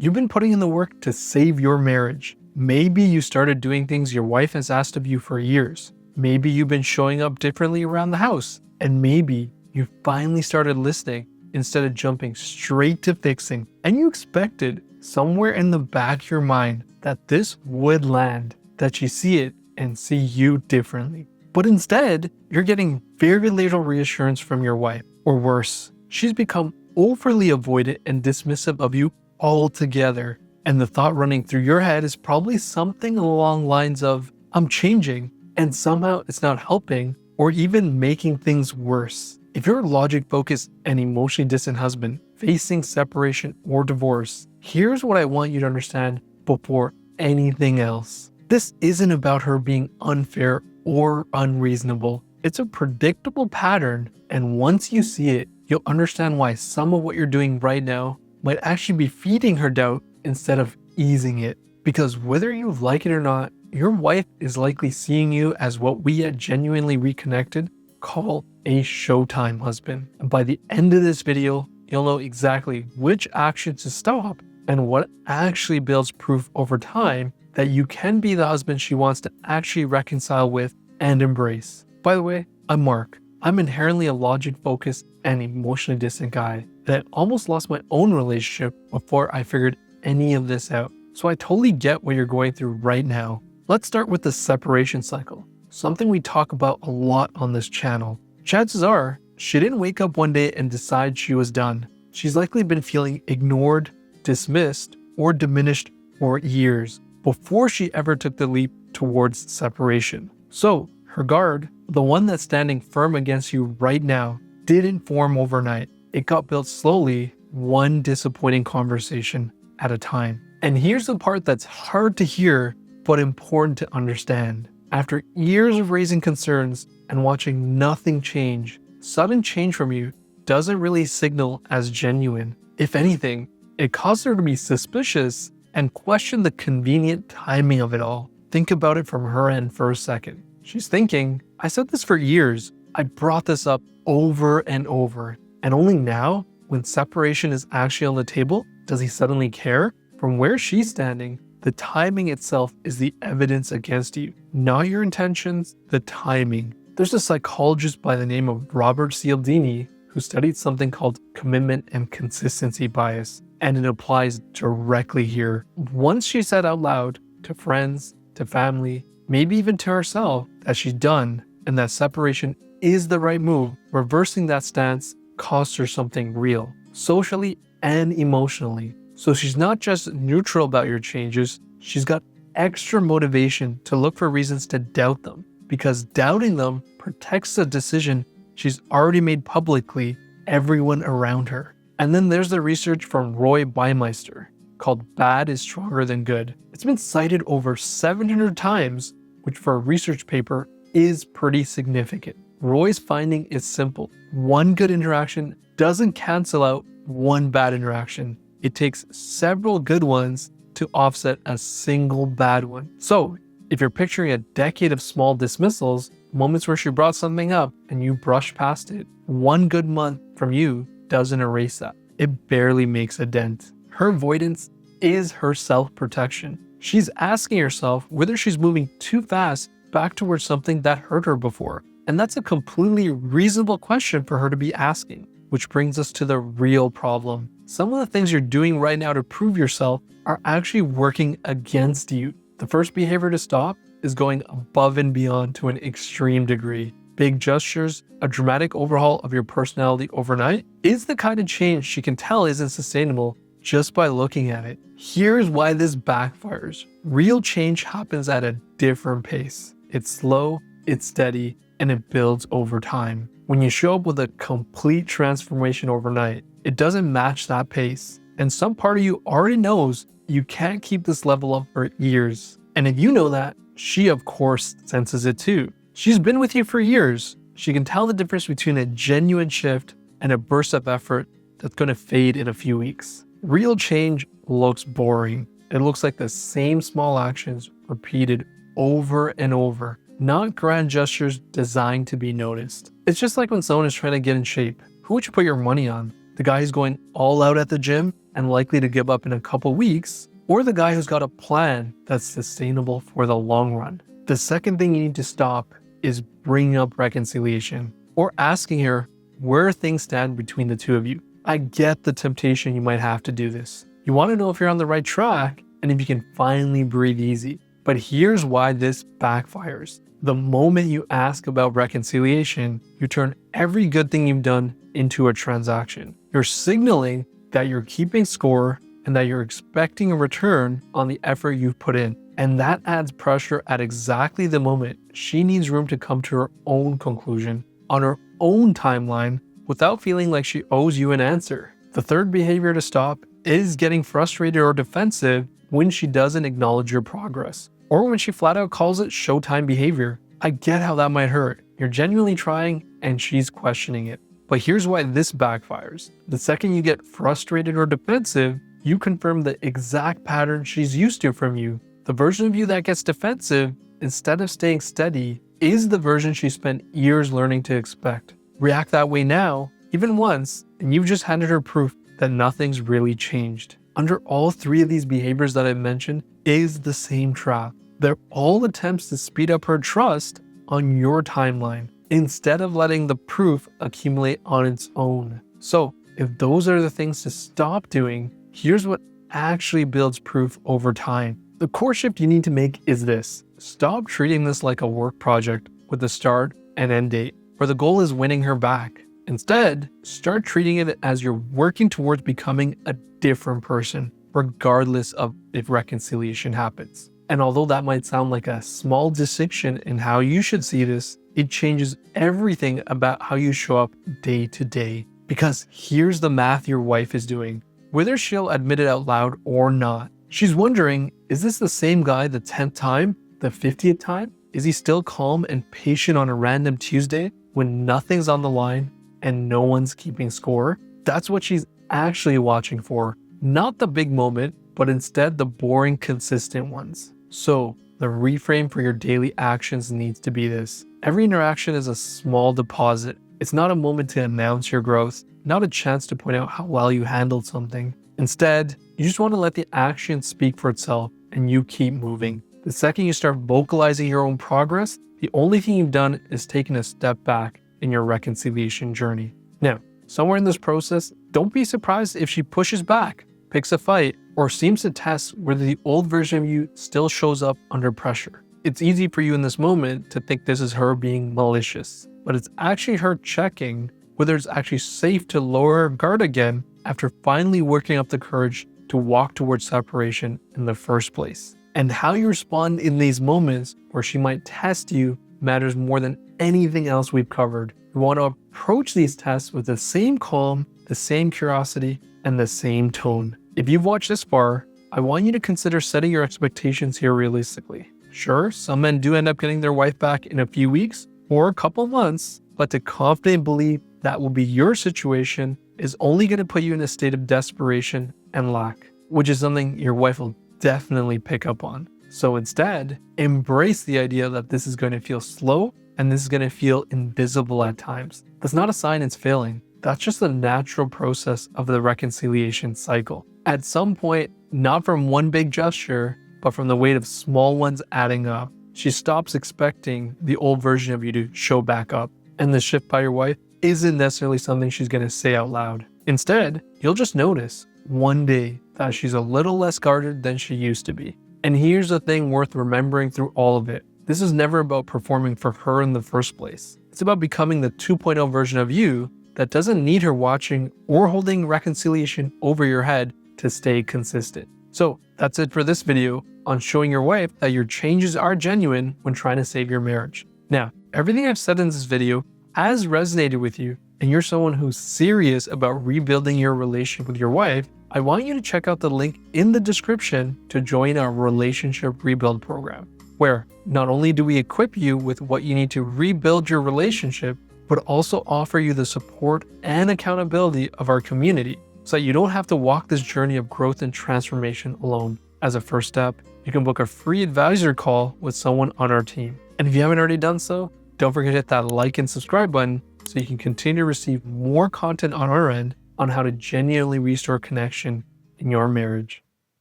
you've been putting in the work to save your marriage. Maybe you started doing things your wife has asked of you for years. Maybe you've been showing up differently around the house. And maybe you finally started listening instead of jumping straight to fixing. And you expected somewhere in the back of your mind that this would land, that you see it and see you differently. But instead, you're getting very little reassurance from your wife. Or worse, she's become overly avoidant and dismissive of you altogether. And the thought running through your head is probably something along the lines of, I'm changing, and somehow it's not helping or even making things worse. If you're a logic-focused and emotionally distant husband facing separation or divorce, here's what I want you to understand before anything else. This isn't about her being unfair or unreasonable. It's a predictable pattern, and once you see it, you'll understand why some of what you're doing right now might actually be feeding her doubt instead of easing it. Because whether you like it or not, your wife is likely seeing you as what we at Genuinely Reconnected call a showtime husband. And by the end of this video, you'll know exactly which actions to stop and what actually builds proof over time that you can be the husband she wants to actually reconcile with and embrace. By the way, I'm Mark. I'm inherently a logic-focused and emotionally distant guy that almost lost my own relationship before I figured any of this out. So I totally get what you're going through right now. Let's start with the separation cycle, something we talk about a lot on this channel. Chances are, she didn't wake up one day and decide she was done. She's likely been feeling ignored, dismissed, or diminished for years before she ever took the leap towards separation. So, her guard, the one that's standing firm against you right now, didn't form overnight. It got built slowly, one disappointing conversation at a time. And here's the part that's hard to hear, but important to understand. After years of raising concerns and watching nothing change, sudden change from you doesn't really signal as genuine. If anything, it caused her to be suspicious and question the convenient timing of it all. Think about it from her end for a second. She's thinking, I said this for years. I brought this up over and over. And only now, when separation is actually on the table, does he suddenly care? From where she's standing, the timing itself is the evidence against you, not your intentions, the timing. There's a psychologist by the name of Robert Cialdini who studied something called commitment and consistency bias, and it applies directly here. Once she said out loud to friends, to family, maybe even to herself that she's done and that separation is the right move, reversing that stance costs her something real, socially and emotionally. So she's not just neutral about your changes, she's got extra motivation to look for reasons to doubt them, because doubting them protects the decision she's already made publicly, everyone around her. And then there's the research from Roy Baumeister called Bad is Stronger Than Good. It's been cited over 700 times, which for a research paper is pretty significant. Roy's finding is simple. One good interaction doesn't cancel out one bad interaction. It takes several good ones to offset a single bad one. So, if you're picturing a decade of small dismissals, moments where she brought something up and you brushed past it, one good month from you doesn't erase that. It barely makes a dent. Her avoidance is her self-protection. She's asking herself whether she's moving too fast back towards something that hurt her before. And that's a completely reasonable question for her to be asking, which brings us to the real problem. Some of the things you're doing right now to prove yourself are actually working against you. The first behavior to stop is going above and beyond to an extreme degree. Big gestures, a dramatic overhaul of your personality overnight is the kind of change she can tell isn't sustainable just by looking at it. Here's why this backfires. Real change happens at a different pace. It's slow, it's steady, and it builds over time. When you show up with a complete transformation overnight, it doesn't match that pace. And some part of you already knows you can't keep this level up for years. And if you know that, she of course senses it too. She's been with you for years. She can tell the difference between a genuine shift and a burst of effort that's going to fade in a few weeks. Real change looks boring. It looks like the same small actions repeated over and over, not grand gestures designed to be noticed. It's just like when someone is trying to get in shape. Who would you put your money on? The guy who's going all out at the gym and likely to give up in a couple weeks, or the guy who's got a plan that's sustainable for the long run. The second thing you need to stop is bringing up reconciliation or asking her where things stand between the two of you. I get the temptation you might have to do this. You want to know if you're on the right track and if you can finally breathe easy. But here's why this backfires. The moment you ask about reconciliation, you turn every good thing you've done into a transaction. You're signaling that you're keeping score and that you're expecting a return on the effort you've put in. And that adds pressure at exactly the moment she needs room to come to her own conclusion on her own timeline without feeling like she owes you an answer. The third behavior to stop is getting frustrated or defensive when she doesn't acknowledge your progress, or when she flat out calls it showtime behavior. I get how that might hurt. You're genuinely trying and she's questioning it. But here's why this backfires. The second you get frustrated or defensive, you confirm the exact pattern she's used to from you. The version of you that gets defensive, instead of staying steady, is the version she spent years learning to expect. React that way now, even once, and you've just handed her proof that nothing's really changed. Under all three of these behaviors that I mentioned is the same trap. They're all attempts to speed up her trust on your timeline, instead of letting the proof accumulate on its own. So if those are the things to stop doing, here's what actually builds proof over time. The core shift you need to make is this. Stop treating this like a work project with a start and end date, where the goal is winning her back. Instead, start treating it as you're working towards becoming a different person, regardless of if reconciliation happens. And although that might sound like a small distinction in how you should see this, it changes everything about how you show up day to day. Because here's the math your wife is doing, whether she'll admit it out loud or not. She's wondering, is this the same guy the 10th time, the 50th time? Is he still calm and patient on a random Tuesday when nothing's on the line and no one's keeping score? That's what she's actually watching for. Not the big moment, but instead the boring, consistent ones. So the reframe for your daily actions needs to be this. Every interaction is a small deposit. It's not a moment to announce your growth, not a chance to point out how well you handled something. Instead, you just want to let the action speak for itself and you keep moving. The second you start vocalizing your own progress, the only thing you've done is taken a step back in your reconciliation journey. Now, somewhere in this process, don't be surprised if she pushes back, picks a fight, or seems to test whether the old version of you still shows up under pressure. It's easy for you in this moment to think this is her being malicious, but it's actually her checking whether it's actually safe to lower her guard again after finally working up the courage to walk towards separation in the first place. And how you respond in these moments where she might test you matters more than anything else we've covered. You want to approach these tests with the same calm, the same curiosity, and the same tone. If you've watched this far, I want you to consider setting your expectations here realistically. Sure, some men do end up getting their wife back in a few weeks or a couple months, but to confidently believe that will be your situation is only going to put you in a state of desperation and lack, which is something your wife will definitely pick up on. So instead, embrace the idea that this is going to feel slow and this is going to feel invisible at times. That's not a sign it's failing. That's just the natural process of the reconciliation cycle. At some point, not from one big gesture, but from the weight of small ones adding up, she stops expecting the old version of you to show back up. And the shift by your wife isn't necessarily something she's going to say out loud. Instead, you'll just notice one day that she's a little less guarded than she used to be. And here's the thing worth remembering through all of it. This is never about performing for her in the first place. It's about becoming the 2.0 version of you that doesn't need her watching or holding reconciliation over your head to stay consistent. So that's it for this video on showing your wife that your changes are genuine when trying to save your marriage. Now, everything I've said in this video has resonated with you and you're someone who's serious about rebuilding your relationship with your wife, I want you to check out the link in the description to join our relationship rebuild program, where not only do we equip you with what you need to rebuild your relationship, but also offer you the support and accountability of our community so that you don't have to walk this journey of growth and transformation alone. As a first step, you can book a free advisor call with someone on our team. And if you haven't already done so, don't forget to hit that like and subscribe button so you can continue to receive more content on our end on how to genuinely restore connection in your marriage.